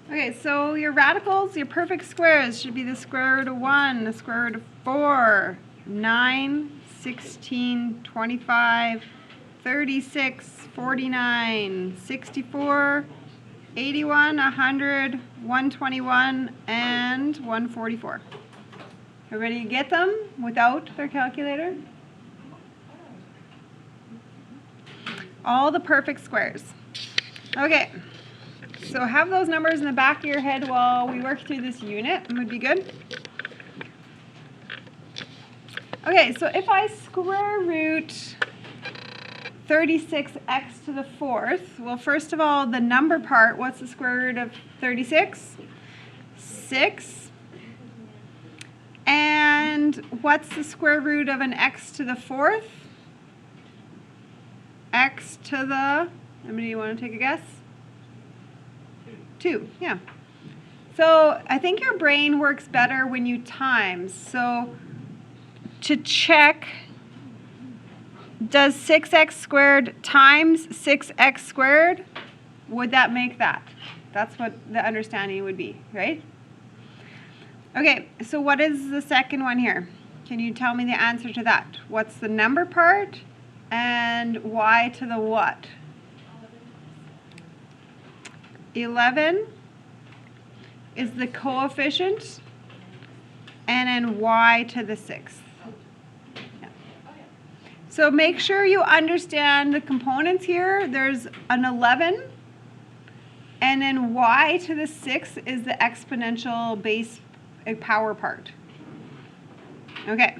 Okay, so your radicals, your perfect squares should be the square root of 1, the square root of 4, 9, 16, 25, 36, 49, 64, 81, 100, 121, and 144. Everybody get them without their calculator? All the perfect squares. Okay. So have those numbers in the back of your head while we work through this unit. Would be good. Okay, so if I square root 36x to the fourth, well, first of all, the number part, what's the square root of 36? 6. And what's the square root of an x to the fourth? X to the, anybody want to take a guess? 2, yeah. So I think your brain works better when you times. So to check, does 6x squared times 6x squared, would that make that? That's what the understanding would be, right? Okay, so what is the second one here? Can you tell me the answer to that? What's the number part and y to the what? 11 is the coefficient, and then y to the 6th. Yeah. So make sure you understand the components here. There's an 11, and then y to the 6th is the exponential base power part. Okay.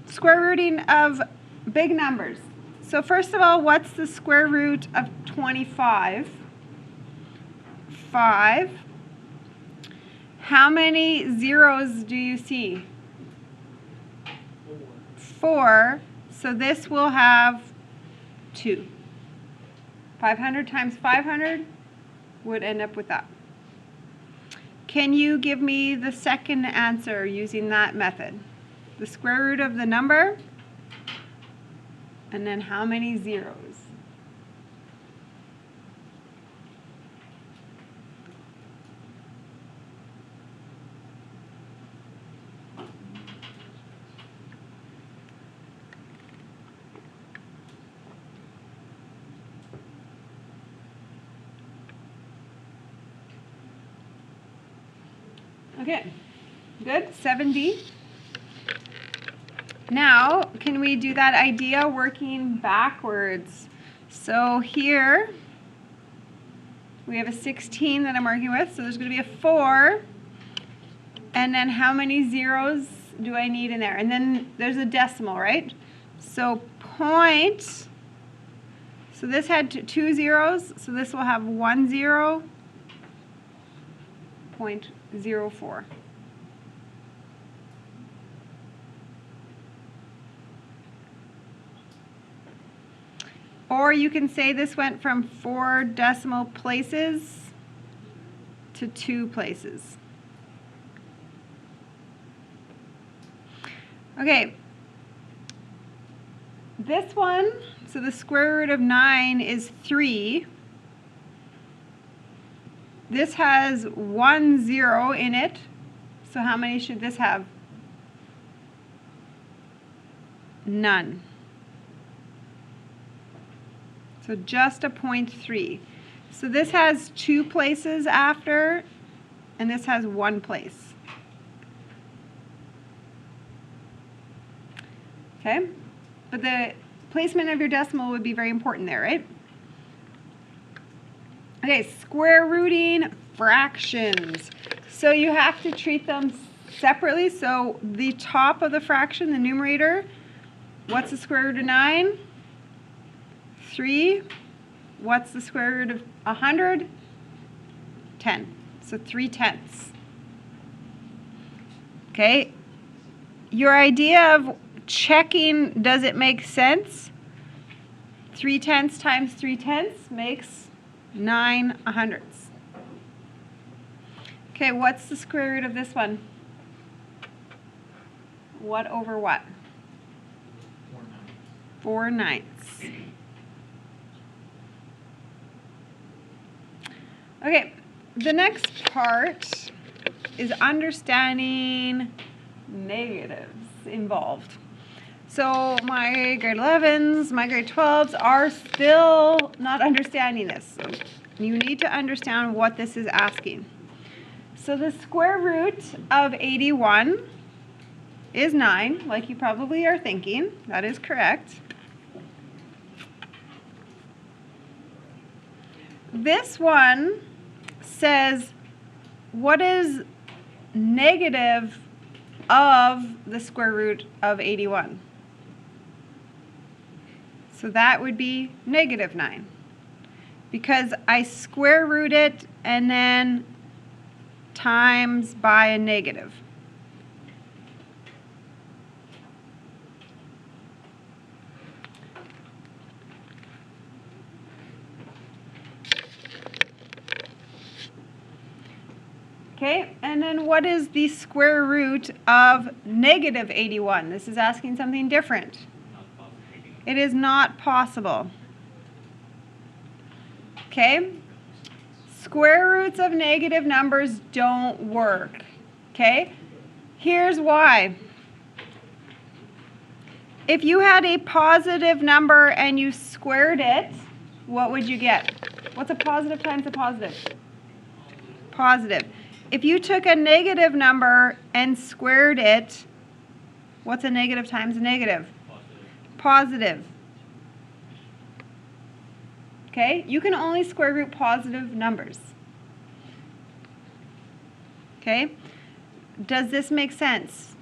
Square rooting of big numbers. So first of all, what's the square root of 25? 5. How many zeros do you see? 4. So this will have 2. 500 times 500 would end up with that. Can you give me the second answer using that method? The square root of the number, and then how many zeros? Okay, good, 7D. Now, can we do that idea working backwards? So here, we have a 16 that I'm working with, so there's going to be a 4. And then how many zeros do I need in there? And then there's a decimal, right? So point, so this had 2 zeros, so this will have 1 0, 0.04. Or you can say this went from 4 decimal places to 2 places. Okay, this one, so the square root of 9 is 3. This has 1 0 in it, so how many should this have? None. So just a 0.3. So this has 2 places after, and this has 1 place. Okay? But the placement of your decimal would be very important there, right? Okay, square rooting fractions. So you have to treat them separately. So the top of the fraction, the numerator, what's the square root of 9? 3. What's the square root of 100? 10. So 3/10. Okay. Your idea of checking, does it make sense? 3/10 times 3/10 makes 9/100. Okay, what's the square root of this one? What over what? 4/9. Okay, the next part is understanding negatives involved. So my grade 11s, my grade 12s are still not understanding this. So you need to understand what this is asking. So the square root of 81 is 9, like you probably are thinking. That is correct. This one says, what is negative of the square root of 81? So that would be negative 9. Because I square root it and then times by a negative. Okay, and then what is the square root of negative 81? This is asking something different. It is not possible. Okay, square roots of negative numbers don't work. Okay, here's why. If you had a positive number and you squared it, what would you get? What's a positive times a positive? Positive. If you took a negative number and squared it, what's a negative times a negative? Positive. Okay, you can only square root positive numbers. Okay, does this make sense?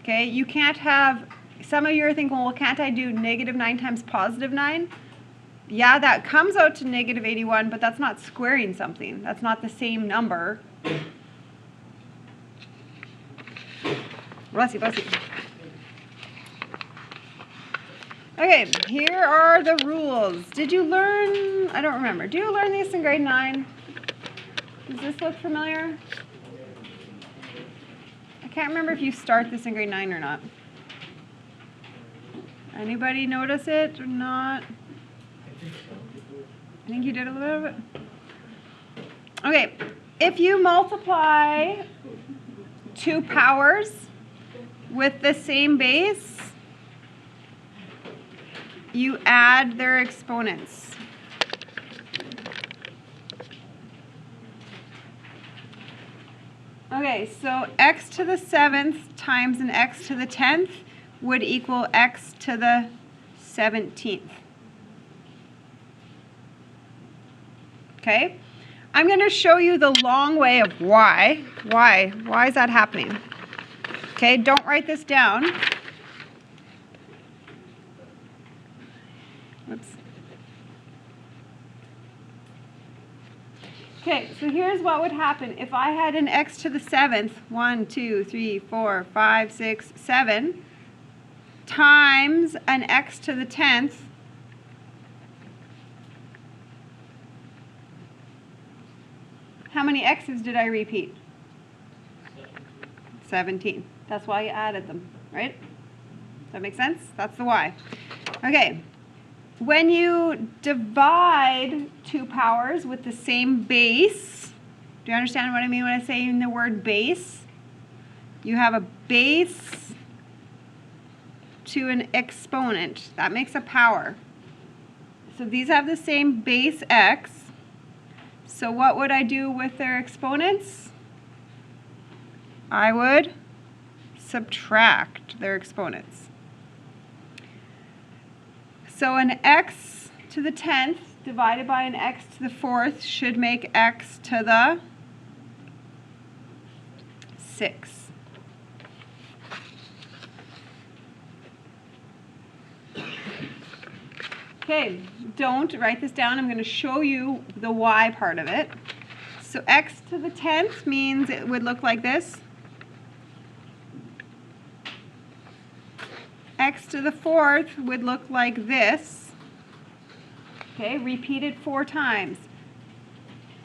Okay, you can't have, some of you are thinking, well, can't I do negative 9 times positive 9? Yeah, that comes out to negative 81, but that's not squaring something. That's not the same number. Bless you, bless you. Okay, here are the rules. Did you learn, I don't remember, do you learn these in grade 9? Does this look familiar? I can't remember if you start this in grade 9 or not. Anybody notice it or not? I think you did a little bit. Okay, if you multiply two powers with the same base, you add their exponents. Okay, so x to the 7th times an x to the 10th would equal x to the 17th. Okay, I'm going to show you the long way of why. Why is that happening? Okay, don't write this down. Oops. Okay, so here's what would happen if I had an x to the 7th, 1, 2, 3, 4, 5, 6, 7, times an x to the 10th, how many x's did I repeat? 17. That's why you added them, right? Does that make sense? That's the why. Okay. When you divide two powers with the same base, do you understand what I mean when I say the word base? You have a base to an exponent. That makes a power. So these have the same base x. So what would I do with their exponents? I would subtract their exponents. So an x to the 10th divided by an x to the 4th should make x to the 6. Okay, don't write this down. I'm going to show you the y part of it. So x to the 10th means it would look like this. X to the 4th would look like this. Okay, repeated 4 times.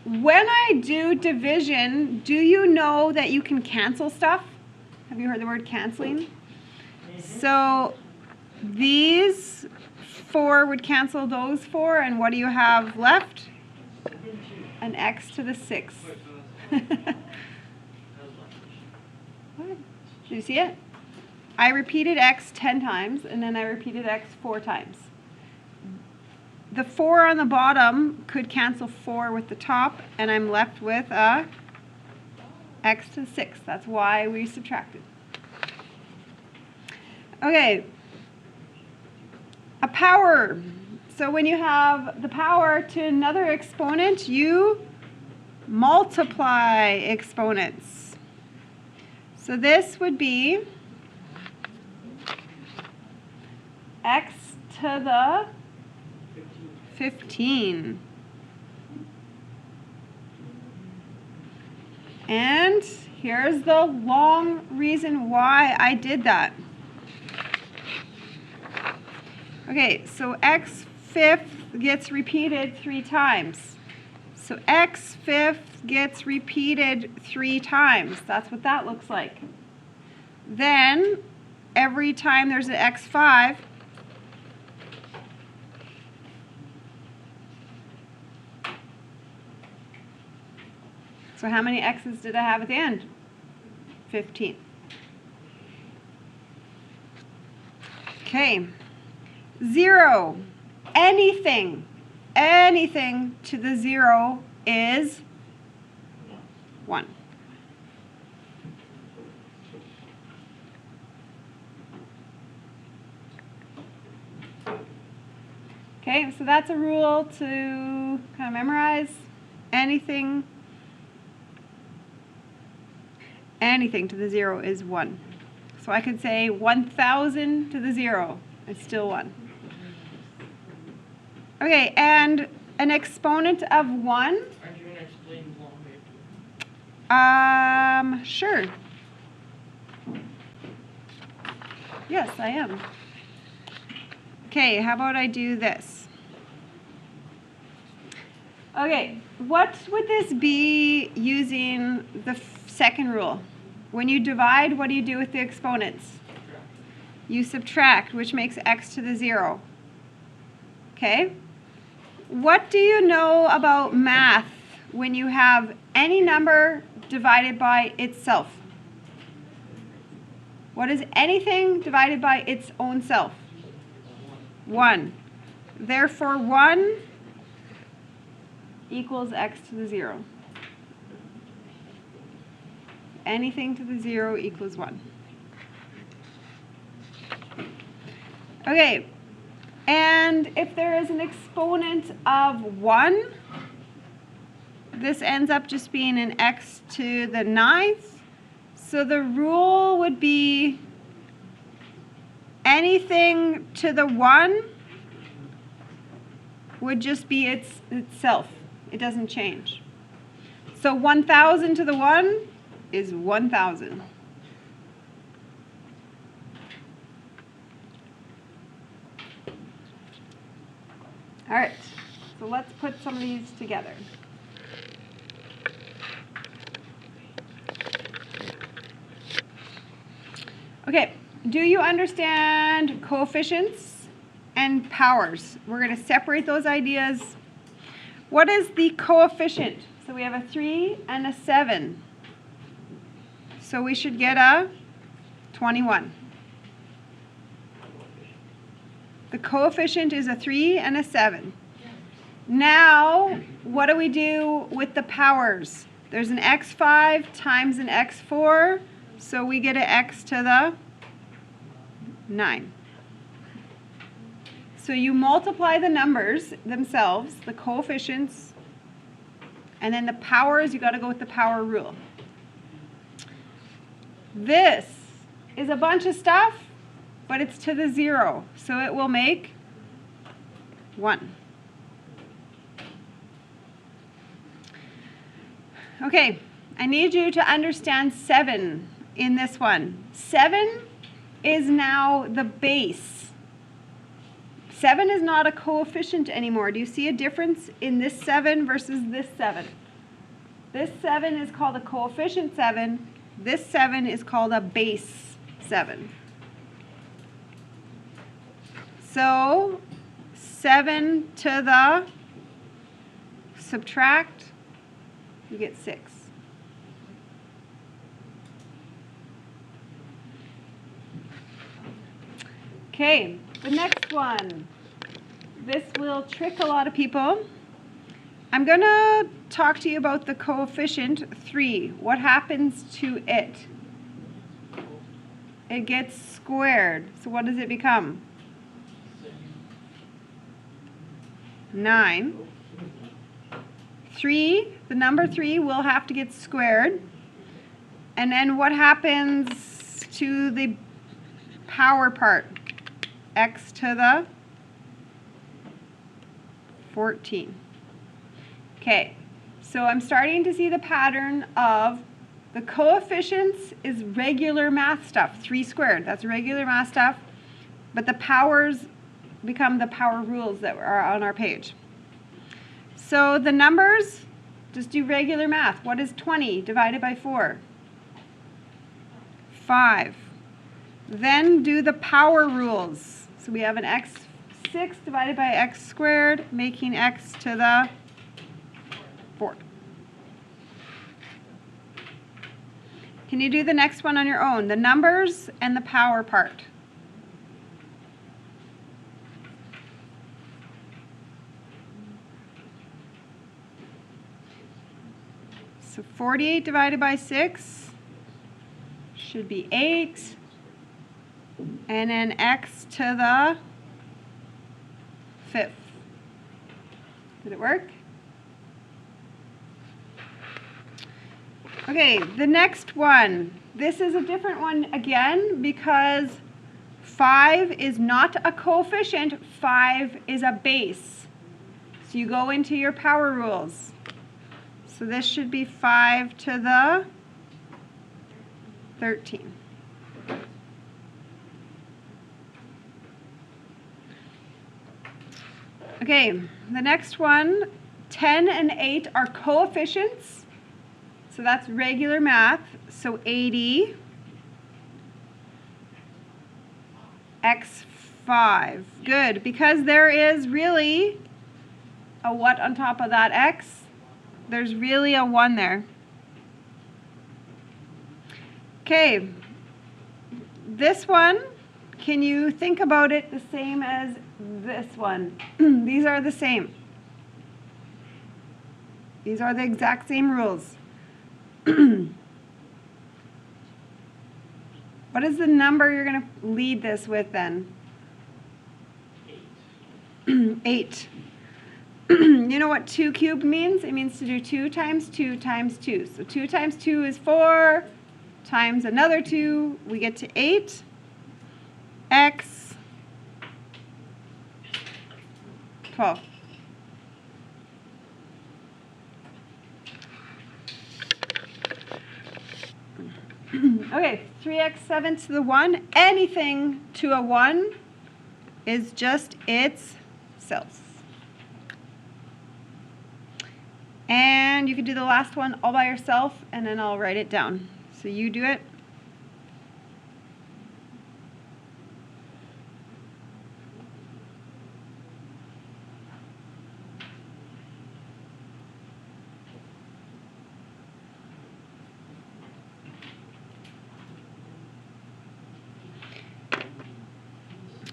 When I do division, do you know that you can cancel stuff? Have you heard the word canceling? So these 4 would cancel those 4, and what do you have left? an x to the 6. What? Did you see it? I repeated x 10 times, and then I repeated x 4 times. The 4 on the bottom could cancel 4 with the top, and I'm left with a x to the 6. That's why we subtracted. Okay, a power. So when you have the power to another exponent, you multiply exponents. So this would be x to the 15. And here's the long reason why I did that. Okay, so x fifth gets repeated 3 times. So x fifth gets repeated 3 times. That's what that looks like. Then, every time there's an x5, so how many x's did I have at the end? 15. Okay. 0. Anything to the 0 is 1. Okay, so that's a rule to kind of memorize. Anything to the 0 is 1. So I could say 1,000 to the 0 is still 1. Okay, and an exponent of 1. Aren't you going to explain long way? Sure. Yes, I am. Okay, how about I do this? Okay, what would this be using the second rule? When you divide, what do you do with the exponents? You subtract, which makes x to the 0. Okay? What do you know about math when you have any number divided by itself? What is anything divided by its own self? 1. Therefore, 1 equals x to the 0. Anything to the 0 equals 1. Okay, and if there is an exponent of 1, this ends up just being an x to the 9th. So the rule would be anything to the 1 would just be itself. It doesn't change. So 1,000 to the 1 is 1,000. All right, so let's put some of these together. Okay, do you understand coefficients and powers? We're going to separate those ideas. What is the coefficient? So we have a 3 and a 7. So we should get a 21. The coefficient is a 3 and a 7. Now, what do we do with the powers? There's an x5 times an x4, so we get an x to the 9. So you multiply the numbers themselves, the coefficients, and then the powers, you got to go with the power rule. This is a bunch of stuff, but it's to the 0, so it will make 1. Okay, I need you to understand 7 in this one. 7 is now the base. 7 is not a coefficient anymore. Do you see a difference in this 7 versus this 7? This 7 is called a coefficient 7. This 7 is called a base 7. So 7 to the subtract you get 6. Okay, the next one. This will trick a lot of people. I'm going to talk to you about the coefficient 3. What happens to it? It gets squared. So what does it become? 9. 3, the number 3 will have to get squared. And then what happens to the power part? X to the 14. Okay, so I'm starting to see the pattern of the coefficients is regular math stuff. 3 squared, that's regular math stuff. But the powers become the power rules that are on our page. So the numbers, just do regular math. What is 20 divided by 4? 5. Then do the power rules. So we have an x6 divided by x squared, making x to the 4. Can you do the next one on your own? The numbers and the power part. So 48 divided by 6 should be 8. And then x to the 5th. Did it work? Okay, the next one. This is a different one again because 5 is not a coefficient, 5 is a base. So you go into your power rules. So this should be 5 to the 13. Okay, the next one, 10 and 8 are coefficients. So that's regular math. So 80 x5. Good, because there is really a what on top of that x? There's really a 1 there. Okay, this one, can you think about it the same as this one? These are the same. These are the exact same rules. What is the number you're going to lead this with then? 8. You know what 2 cubed means? It means to do 2 times 2 times 2. So 2 times 2 is 4, times another 2, we get to 8. X 12. Okay, 3x 7 to the 1. Anything to a 1 is just itself. And you can do the last one all by yourself, and then I'll write it down. So you do it.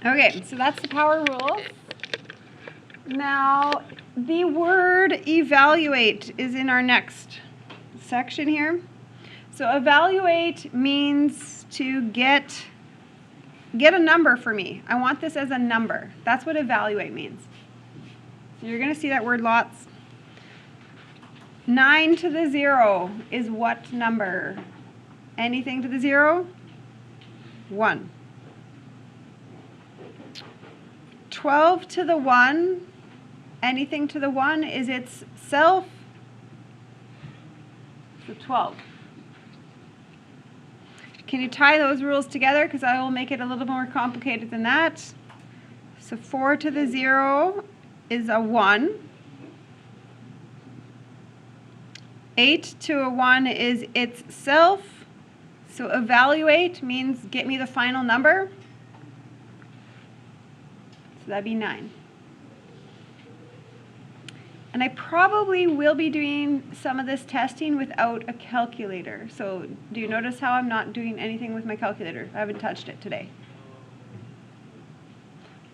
Okay, so that's the power rules. Now, the word evaluate is in our next section here. So evaluate means to get a number for me. I want this as a number. That's what evaluate means. So you're going to see that word lots. 9 to the 0 is what number? Anything to the 0? 1. 12 to the 1, anything to the 1 is itself, so 12. Can you tie those rules together? Because I will make it a little more complicated than that. So 4 to the 0 is a 1. 8 to a 1 is itself. So evaluate means get me the final number. So that'd be 9. And I probably will be doing some of this testing without a calculator. So do you notice how I'm not doing anything with my calculator? I haven't touched it today.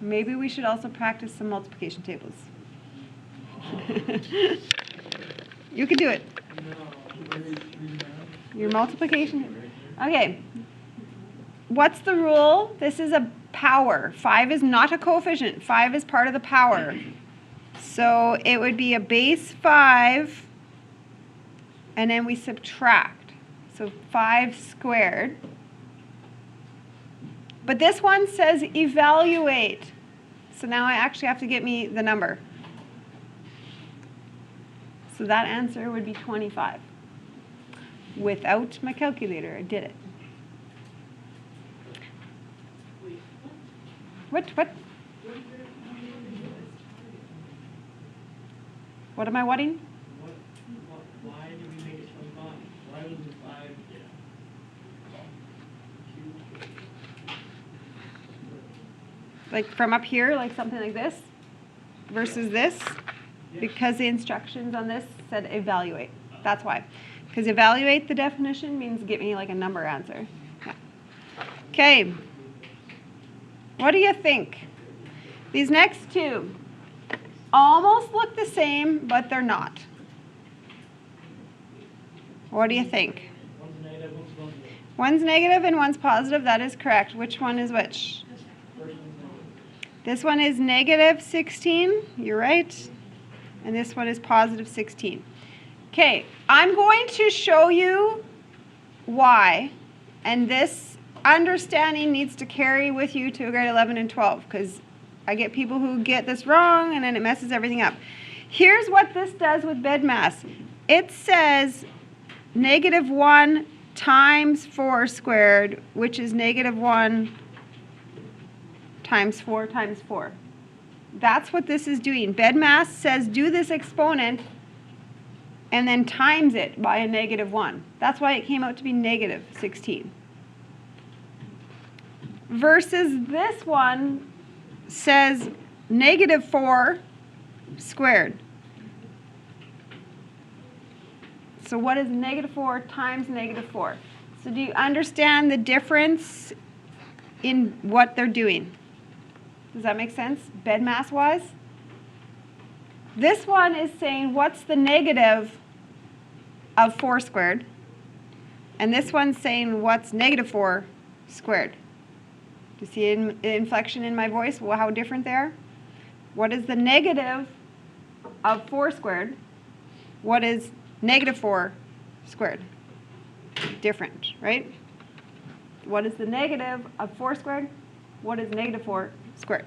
Maybe we should also practice some multiplication tables. You can do it. Your multiplication. Okay. What's the rule? This is a power. 5 is not a coefficient. 5 is part of the power. So it would be a base 5, and then we subtract. So 5 squared. But this one says evaluate. So now I actually have to get me the number. So that answer would be 25. Without my calculator, I did it. What? What am I whatting? Why did we make it 25? Why was it 5? Like from up here, like something like this, versus this? Because the instructions on this said evaluate. That's why. Because evaluate, the definition means get me like a number answer. Yeah. Okay. What do you think? These next two almost look the same, but they're not. What do you think? One's negative, one's positive. One's negative and one's positive. That is correct. Which one is which? First one's negative. This one is negative 16. You're right. And this one is positive 16. Okay, I'm going to show you why. And this understanding needs to carry with you to grade 11 and 12, because I get people who get this wrong and then it messes everything up. Here's what this does with BEDMAS. It says negative 1 times 4 squared, which is negative 1 times 4 times 4. That's what this is doing. BEDMAS says do this exponent and then times it by a negative 1. That's why it came out to be negative 16. Versus this one says negative 4 squared. So what is negative 4 times negative 4? So do you understand the difference in what they're doing? Does that make sense, BEDMAS-wise? This one is saying what's the negative of 4 squared? And this one's saying what's negative 4 squared? Do you see an inflection in my voice, how different they are? What is the negative of 4 squared? What is negative 4 squared? Different, right? What is the negative of 4 squared? What is negative 4 squared?